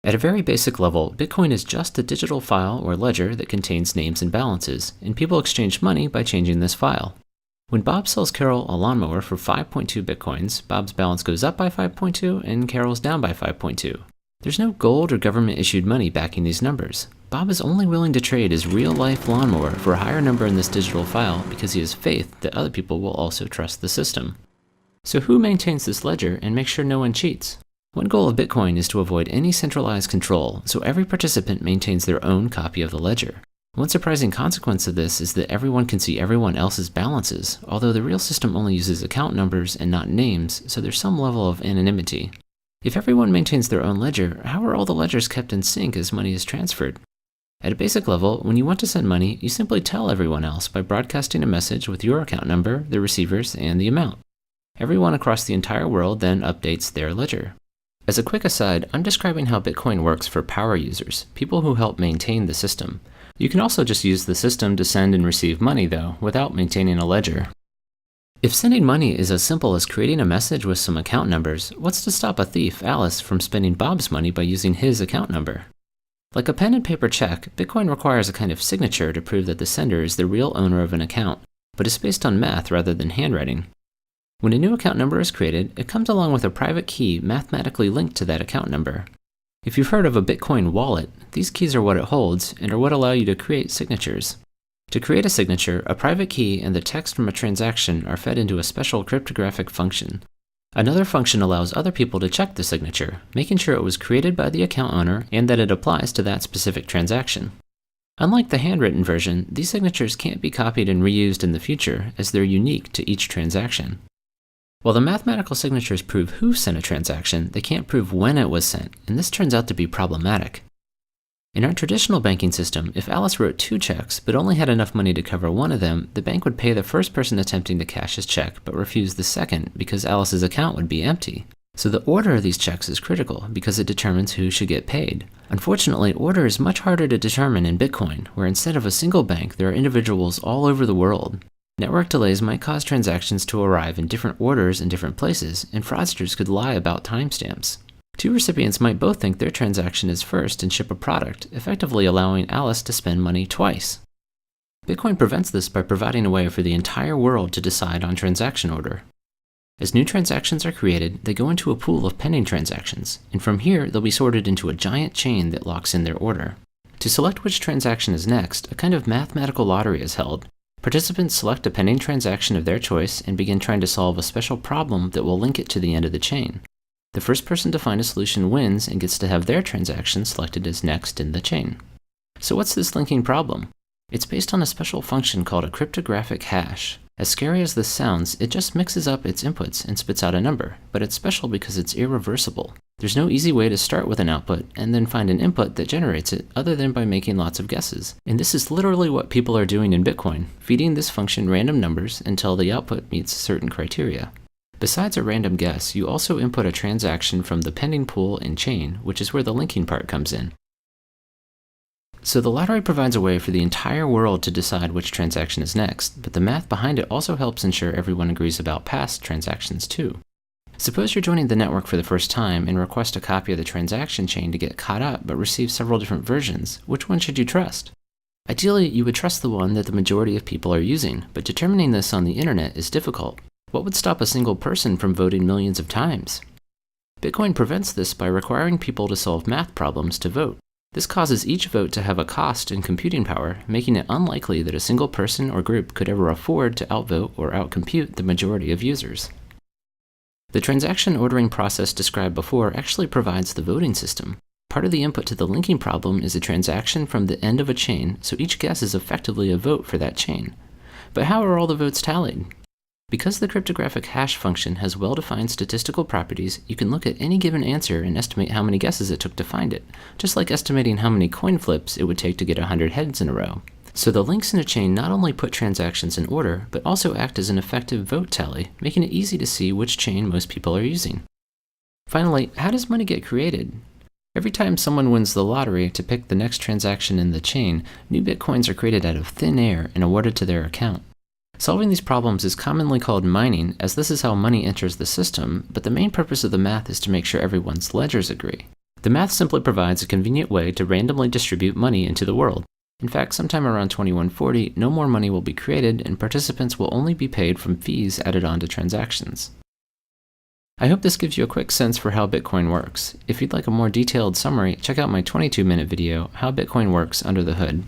At a very basic level, Bitcoin is just a digital file or ledger that contains names and balances, and people exchange money by changing this file. When Bob sells Carol a lawnmower for 5.2 Bitcoins, Bob's balance goes up by 5.2 and Carol's down by 5.2. There's no gold or government-issued money backing these numbers. Bob is only willing to trade his real-life lawnmower for a higher number in this digital file because he has faith that other people will also trust the system. So who maintains this ledger and makes sure no one cheats? One goal of Bitcoin is to avoid any centralized control, so every participant maintains their own copy of the ledger. One surprising consequence of this is that everyone can see everyone else's balances, although the real system only uses account numbers and not names, so there's some level of anonymity. If everyone maintains their own ledger, how are all the ledgers kept in sync as money is transferred? At a basic level, when you want to send money, you simply tell everyone else by broadcasting a message with your account number, the receivers, and the amount. Everyone across the entire world then updates their ledger. As a quick aside, I'm describing how Bitcoin works for power users, people who help maintain the system. You can also just use the system to send and receive money, though, without maintaining a ledger. If sending money is as simple as creating a message with some account numbers, what's to stop a thief, Alice, from spending Bob's money by using his account number? Like a pen and paper check, Bitcoin requires a kind of signature to prove that the sender is the real owner of an account, but is based on math rather than handwriting. When a new account number is created, it comes along with a private key mathematically linked to that account number. If you've heard of a Bitcoin wallet, these keys are what it holds and are what allow you to create signatures. To create a signature, a private key and the text from a transaction are fed into a special cryptographic function. Another function allows other people to check the signature, making sure it was created by the account owner and that it applies to that specific transaction. Unlike the handwritten version, these signatures can't be copied and reused in the future, as they're unique to each transaction. While the mathematical signatures prove who sent a transaction, they can't prove when it was sent, and this turns out to be problematic. In our traditional banking system, if Alice wrote 2 checks but only had enough money to cover one of them, the bank would pay the first person attempting to cash his check but refuse the second because Alice's account would be empty. So the order of these checks is critical because it determines who should get paid. Unfortunately, order is much harder to determine in Bitcoin, where instead of a single bank, there are individuals all over the world. Network delays might cause transactions to arrive in different orders in different places, and fraudsters could lie about timestamps. 2 recipients might both think their transaction is first and ship a product, effectively allowing Alice to spend money twice. Bitcoin prevents this by providing a way for the entire world to decide on transaction order. As new transactions are created, they go into a pool of pending transactions, and from here they'll be sorted into a giant chain that locks in their order. To select which transaction is next, a kind of mathematical lottery is held. Participants select a pending transaction of their choice and begin trying to solve a special problem that will link it to the end of the chain. The first person to find a solution wins and gets to have their transaction selected as next in the chain. So what's this linking problem? It's based on a special function called a cryptographic hash. As scary as this sounds, it just mixes up its inputs and spits out a number, but it's special because it's irreversible. There's no easy way to start with an output and then find an input that generates it other than by making lots of guesses. And this is literally what people are doing in Bitcoin, feeding this function random numbers until the output meets certain criteria. Besides a random guess, you also input a transaction from the pending pool and chain, which is where the linking part comes in. So the lottery provides a way for the entire world to decide which transaction is next, but the math behind it also helps ensure everyone agrees about past transactions too. Suppose you're joining the network for the first time and request a copy of the transaction chain to get caught up but receive several different versions. Which one should you trust? Ideally, you would trust the one that the majority of people are using, but determining this on the internet is difficult. What would stop a single person from voting millions of times? Bitcoin prevents this by requiring people to solve math problems to vote. This causes each vote to have a cost in computing power, making it unlikely that a single person or group could ever afford to outvote or outcompute the majority of users. The transaction ordering process described before actually provides the voting system. Part of the input to the linking problem is a transaction from the end of a chain, so each guess is effectively a vote for that chain. But how are all the votes tallied? Because the cryptographic hash function has well-defined statistical properties, you can look at any given answer and estimate how many guesses it took to find it, just like estimating how many coin flips it would take to get 100 heads in a row. So the links in a chain not only put transactions in order, but also act as an effective vote tally, making it easy to see which chain most people are using. Finally, how does money get created? Every time someone wins the lottery to pick the next transaction in the chain, new bitcoins are created out of thin air and awarded to their account. Solving these problems is commonly called mining, as this is how money enters the system, but the main purpose of the math is to make sure everyone's ledgers agree. The math simply provides a convenient way to randomly distribute money into the world. In fact, sometime around 2140, no more money will be created and participants will only be paid from fees added on to transactions. I hope this gives you a quick sense for how Bitcoin works. If you'd like a more detailed summary, check out my 22-minute video, How Bitcoin Works Under the Hood.